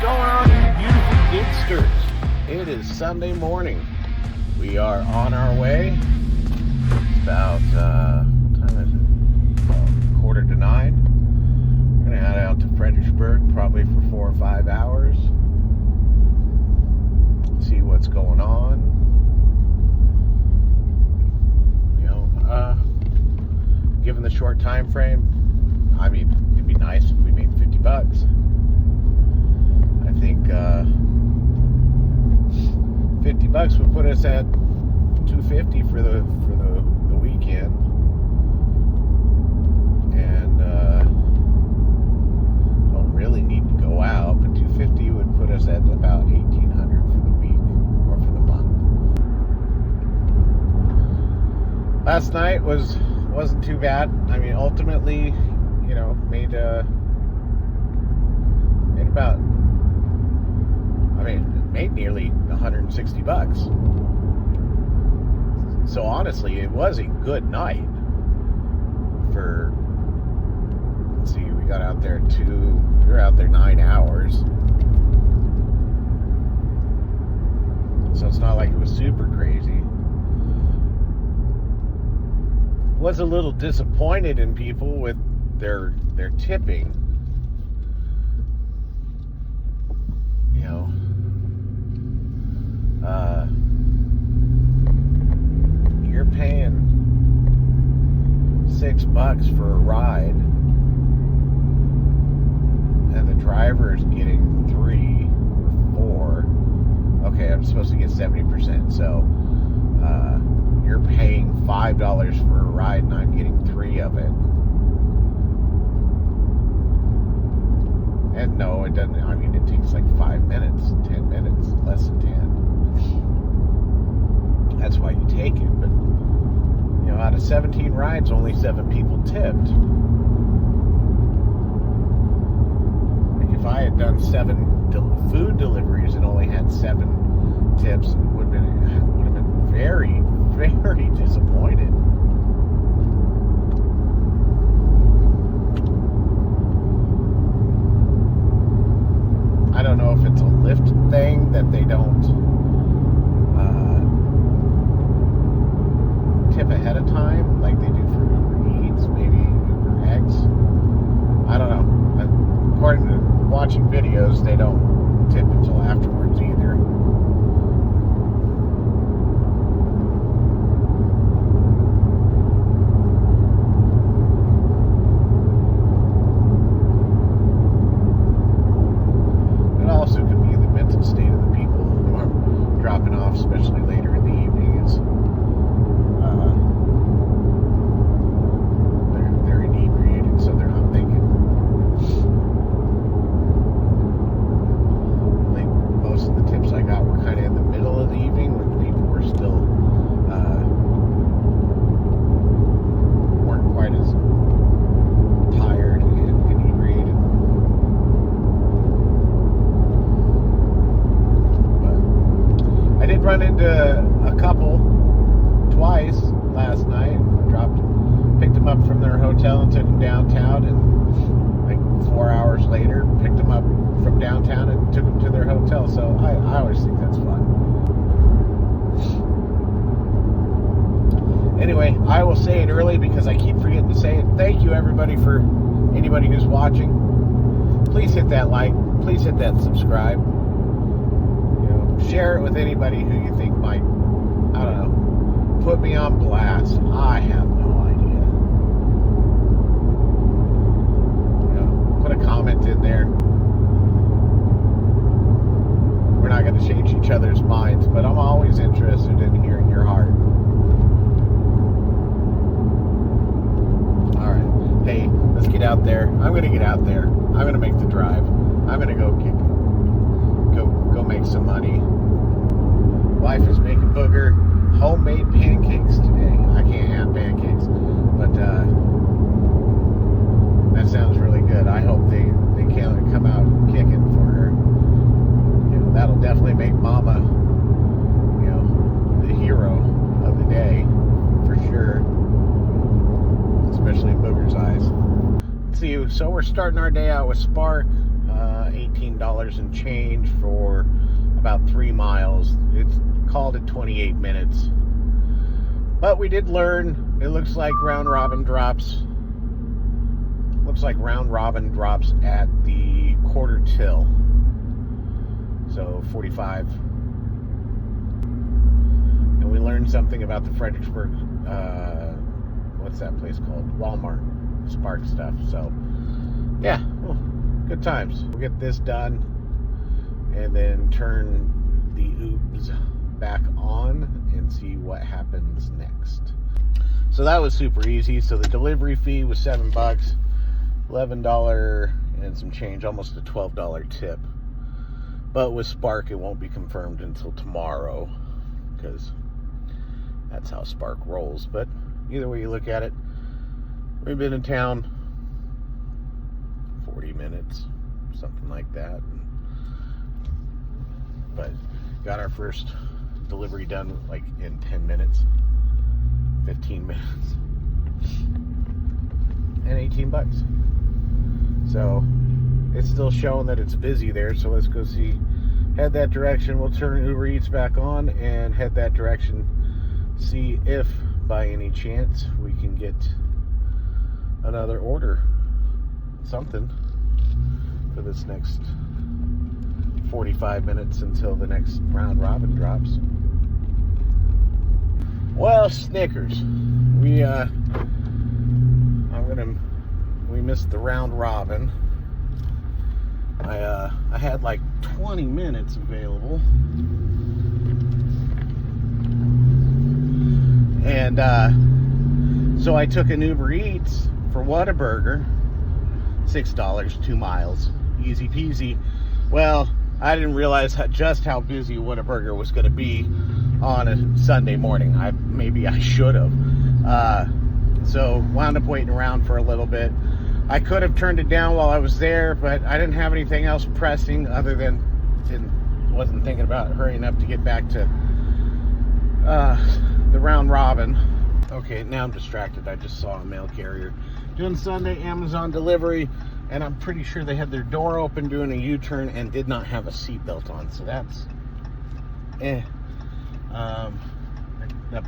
going on, you beautiful gigsters? It is Sunday morning. We are on our way. It's about, what time is it? About 8:45. We're going to head out to Fredericksburg probably for 4 or 5 hours. See what's going on. You know, given the short time frame, I mean, it'd be nice if we made $50. I think $50 would put us at $250 for the weekend, and don't really need to go out, but $250 would put us at about $1,800 for the week or for the month. Last night wasn't too bad. I mean, ultimately, you know, made about, I mean, made nearly $160. So honestly, it was a good night for, let's see, we got out there we were out there 9 hours. So it's not like it was super crazy. Was a little disappointed in people with their tipping. You know, you're paying $6 for a ride, and the driver's getting 3 or 4. Okay, I'm supposed to get 70%, so you're paying $5 for a ride, and I'm getting 3 of it. And no, it doesn't. I mean, it takes like 5 minutes, 10 minutes, less than 10. That's why you take it. But, you know, out of 17 rides, only 7 people tipped. Like if I had done 7 food deliveries and only had 7 tips, it would have been very, very disappointed. I don't know if it's a Lyft thing that they don't tip ahead of time like they do for Uber Eats, maybe Uber X. I don't know. According to watching videos, they don't tip until afterwards either. State of the people who are dropping off, especially later in the evening, is they're inebriated, so they're not thinking. I think most of the tips I got were kind of in the middle of the evening when people were still weren't quite as tired and inebriated. I did run into a couple twice last night. Picked them up from their hotel and took them downtown, and like 4 hours later, picked them up from downtown and took them to their hotel. So I always think that's fun. Anyway, I will say it early because I keep forgetting to say it. Thank you, everybody, for anybody who's watching. Please hit that like. Please hit that subscribe. Share it with anybody who you think might, I don't know, put me on blast. I have no idea. You know, put a comment in there. We're not going to change each other's minds, but I'm always interested in hearing your heart. Alright. Hey, let's get out there. I'm going to get out there. I'm going to make the drive. I'm going to go make some money. Wife is making booger homemade pancakes today. I can't have pancakes, but that sounds really good. I hope they can come out kicking for her. You know, that'll definitely make Mama, you know, the hero of the day for sure, especially in Booger's eyes. Let's see. So we're starting our day out with Spark. $18 and change for about 3 miles. It's called at 28 minutes. But we did learn, it looks like round robin drops. Looks like round robin drops at the quarter till. So 45. And we learned something about the Fredericksburg, what's that place called? Walmart Spark stuff. So yeah, well, good times. We'll get this done and then turn the Ubers back on and see what happens next. So that was super easy. So the delivery fee was $7, $11 and some change, almost a $12 tip. But with Spark, it won't be confirmed until tomorrow because that's how Spark rolls. But either way you look at it, we've been in town 40 minutes, something like that. But got our first delivery done like in 10 minutes, 15 minutes, and $18. So it's still showing that it's busy there. So let's go see, head that direction. We'll turn Uber Eats back on and head that direction. See if by any chance we can get another order, something for this next 45 minutes until the next round robin drops. Well, Snickers, we missed the round robin. I had like 20 minutes available, and so I took an Uber Eats for Whataburger, $6, 2 miles, easy peasy. Well, I didn't realize just how busy Whataburger was going to be on a Sunday morning. Maybe I should have. So wound up waiting around for a little bit. I could have turned it down while I was there, but I didn't have anything else pressing other than wasn't thinking about hurrying up to get back to the round robin. Okay, now I'm distracted. I just saw a mail carrier doing Sunday Amazon delivery, and I'm pretty sure they had their door open doing a U-turn and did not have a seatbelt on. So that's that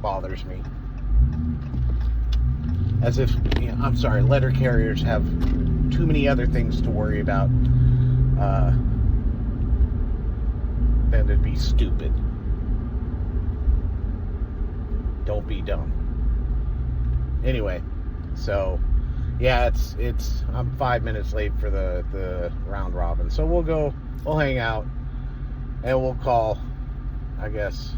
bothers me. As if, I'm sorry, letter carriers have too many other things to worry about than to be stupid. Don't be dumb. Anyway, so yeah, I'm 5 minutes late for the round robin. So we'll hang out, and we'll call, I guess,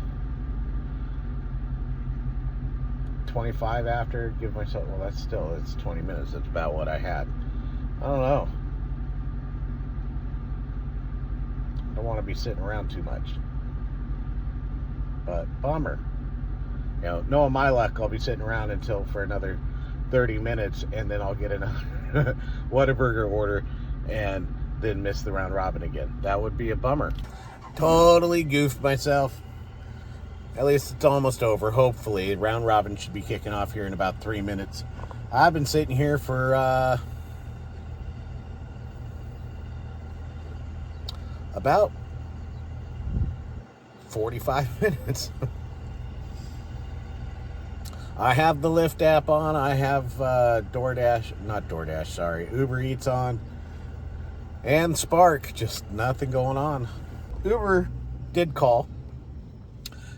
25 after, give myself, well, it's 20 minutes. That's about what I had. I don't know. I don't want to be sitting around too much. But bummer. Knowing my luck, I'll be sitting around for another 30 minutes, and then I'll get another Whataburger order and then miss the round robin again. That would be a bummer. Totally goofed myself. At least it's almost over, hopefully. Round robin should be kicking off here in about 3 minutes. I've been sitting here for about 45 minutes. I have the Lyft app on. I have Uber Eats on. And Spark, just nothing going on. Uber did call.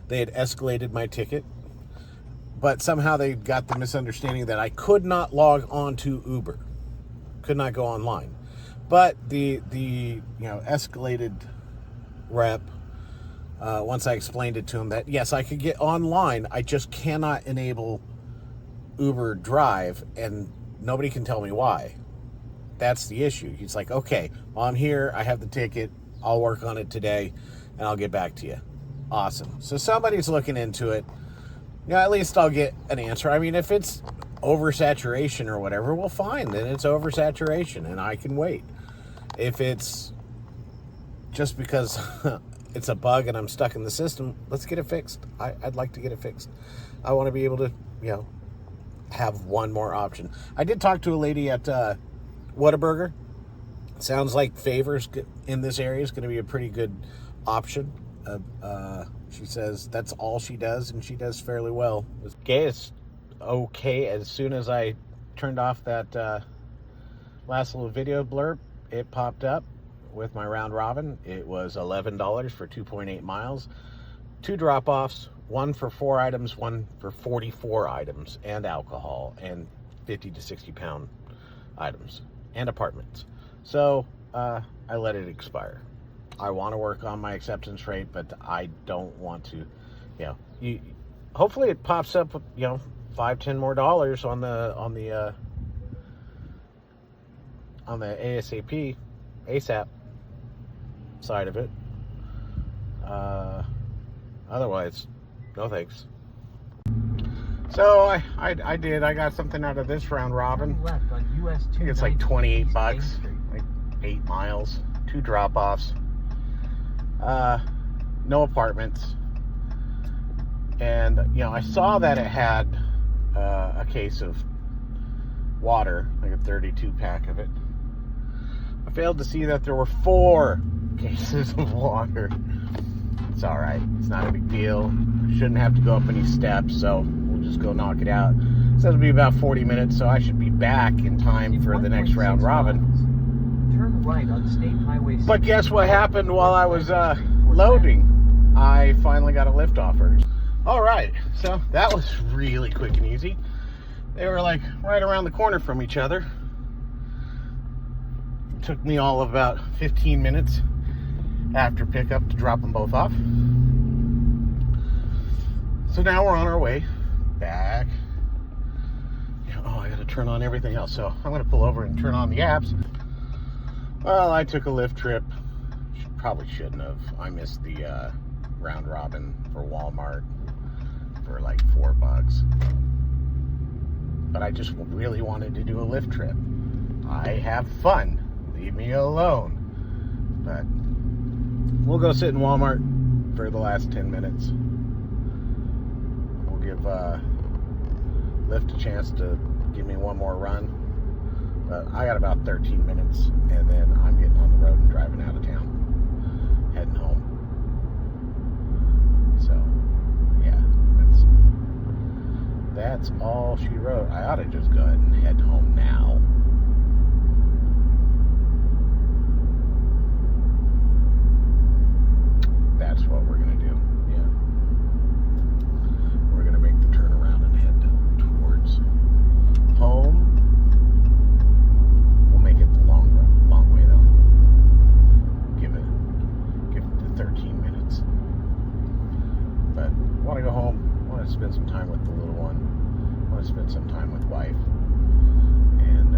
They had escalated my ticket, but somehow they got the misunderstanding that I could not log on to Uber, could not go online. But the escalated rep, once I explained it to him that yes, I could get online, I just cannot enable Uber Drive, and nobody can tell me why. That's the issue. He's like, okay, well, I'm here, I have the ticket, I'll work on it today, and I'll get back to you. Awesome. So somebody's looking into it. At least I'll get an answer. I mean, if it's oversaturation or whatever, well, fine. Then it's oversaturation, and I can wait. If it's just because it's a bug and I'm stuck in the system, let's get it fixed. I'd like to get it fixed. I want to be able to, have one more option. I did talk to a lady at Whataburger. Sounds like Favors in this area is going to be a pretty good option. She says that's all she does, and she does fairly well. Gas okay. As soon as I turned off that last little video blurb, it popped up with my round robin. It was $11 for 2.8 miles. 2 drop-offs, 1 for 4 items, 1 for 44 items, and alcohol, and 50 to 60 pound items, and apartments. So I let it expire. I want to work on my acceptance rate, but I don't want to, hopefully it pops up with, $5-10 more on the ASAP side of it. Otherwise, no thanks. So I did. I got something out of this round robin. I think it's like 28 bucks, like 8 miles, 2 drop-offs, no apartments. And, I saw that it had a case of water, like a 32 pack of it. I failed to see that there were 4 cases of water. It's all right. It's not a big deal. Shouldn't have to go up any steps, so we'll just go knock it out. It says it'll be about 40 minutes, so I should be back in time for the next round robin. Turn right on State Highway 6. But guess what happened while I was loading? I finally got a lift offer. All right, so that was really quick and easy. They were like right around the corner from each other. It took me all of about 15 minutes after pickup to drop them both off. So now we're on our way back. I gotta turn on everything else. So I'm gonna pull over and turn on the apps. Well, I took a Lyft trip. Probably shouldn't have. I missed the round robin for Walmart for like $4. But I just really wanted to do a Lyft trip. I have fun. Leave me alone. But we'll go sit in Walmart for the last 10 minutes. We'll give Lyft a chance to give me one more run. But I got about 13 minutes, and then I'm getting on the road and driving out of town, heading home. So, yeah, that's all she wrote. I ought to just go ahead and head home now. That's what we're going to do. Yeah. We're going to make the turnaround and head towards home. We'll make it the long way though. Give it the 13 minutes. But I want to go home. I want to spend some time with the little one. I want to spend some time with wife. And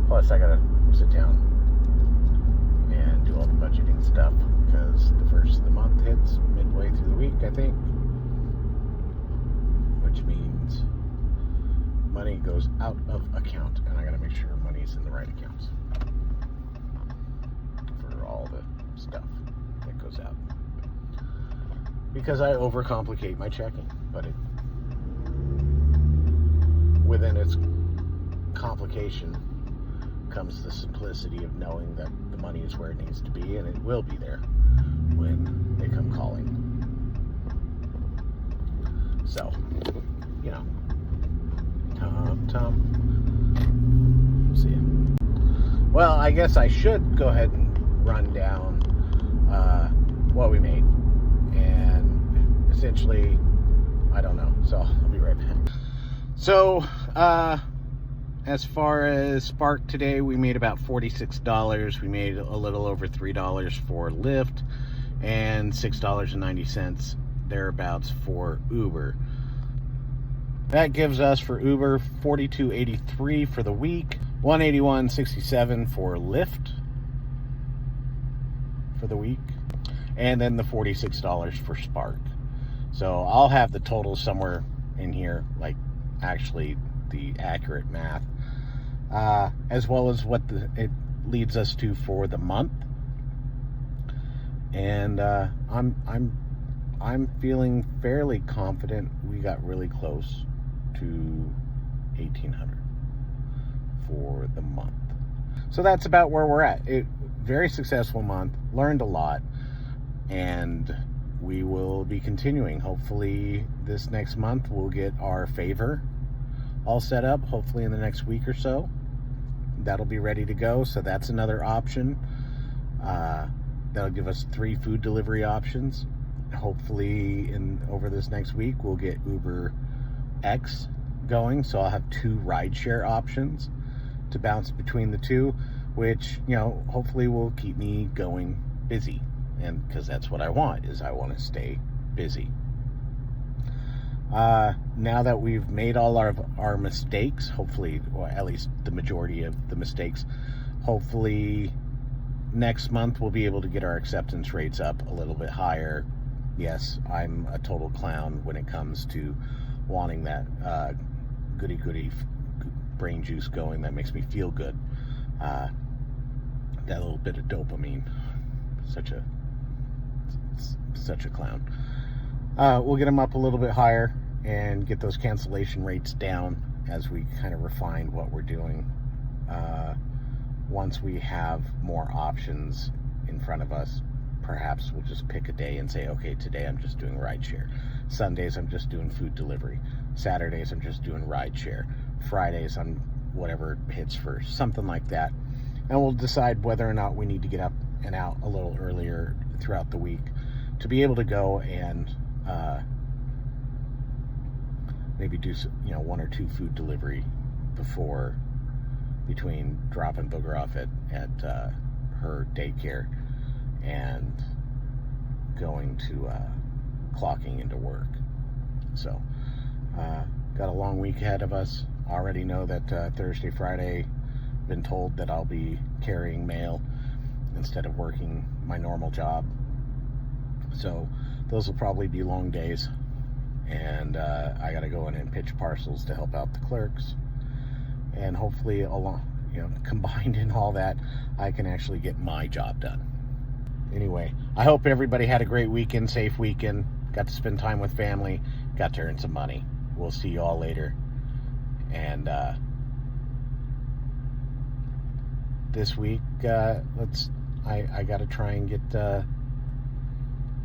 plus I got to sit down and do all the budgeting stuff, because the first of the month hits midway through the week, I think, which means money goes out of account, and I gotta make sure money's in the right accounts for all the stuff that goes out, because I overcomplicate my checking. But within its complication comes the simplicity of knowing that the money is where it needs to be, and it will be there when they come calling. So, Tom, see ya. Well, I guess I should go ahead and run down what we made, and essentially, I don't know. So I'll be right back. So, as far as Spark today, we made about $46. We made a little over $3 for Lyft, and $6.90 thereabouts for Uber. That gives us for Uber $42.83 for the week, $181.67 for Lyft for the week, and then the $46 for Spark. So I'll have the total somewhere in here, like actually the accurate math, as well as what it leads us to for the month. And I'm feeling fairly confident we got really close to 1,800. for the month. So that's about where we're at. Very successful month, learned a lot, and we will be continuing. Hopefully this next month we'll get our favor all set up, hopefully in the next week or so. That'll be ready to go, so that's another option. That'll give us 3 food delivery options. Hopefully over this next week we'll get Uber X going, so I'll have 2 rideshare options to bounce between the two, which, you know, hopefully will keep me going busy, and because that's what I want to stay busy. Now that we've made all our mistakes, hopefully, or at least the majority of the mistakes, hopefully next month we'll be able to get our acceptance rates up a little bit higher. Yes, I'm a total clown when it comes to wanting that goody brain juice going that makes me feel good. That little bit of dopamine. Such a clown. We'll get them up a little bit higher and get those cancellation rates down as we kind of refine what we're doing. Once we have more options in front of us, perhaps we'll just pick a day and say, okay, today I'm just doing rideshare. Sundays I'm just doing food delivery. Saturdays I'm just doing rideshare. Fridays I'm whatever hits first, something like that. And we'll decide whether or not we need to get up and out a little earlier throughout the week to be able to go and maybe do, you know, 1 or 2 food delivery between dropping Booger off at her daycare and going to clocking into work. So got a long week ahead of us. Already know that Thursday, Friday, been told that I'll be carrying mail instead of working my normal job. So those will probably be long days, and I got to go in and pitch parcels to help out the clerks, and hopefully combined in all that, I can actually get my job done. Anyway, I hope everybody had a great weekend, safe weekend, got to spend time with family, got to earn some money. We'll see you all later. And this week, I got to try and get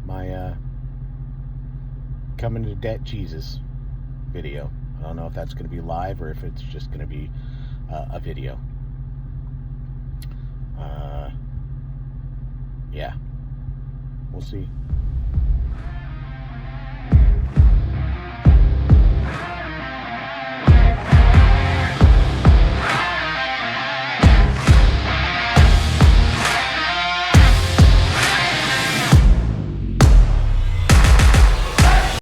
my Coming to Debt Jesus video. I don't know if that's going to be live or if it's just going to be a video. Yeah, we'll see.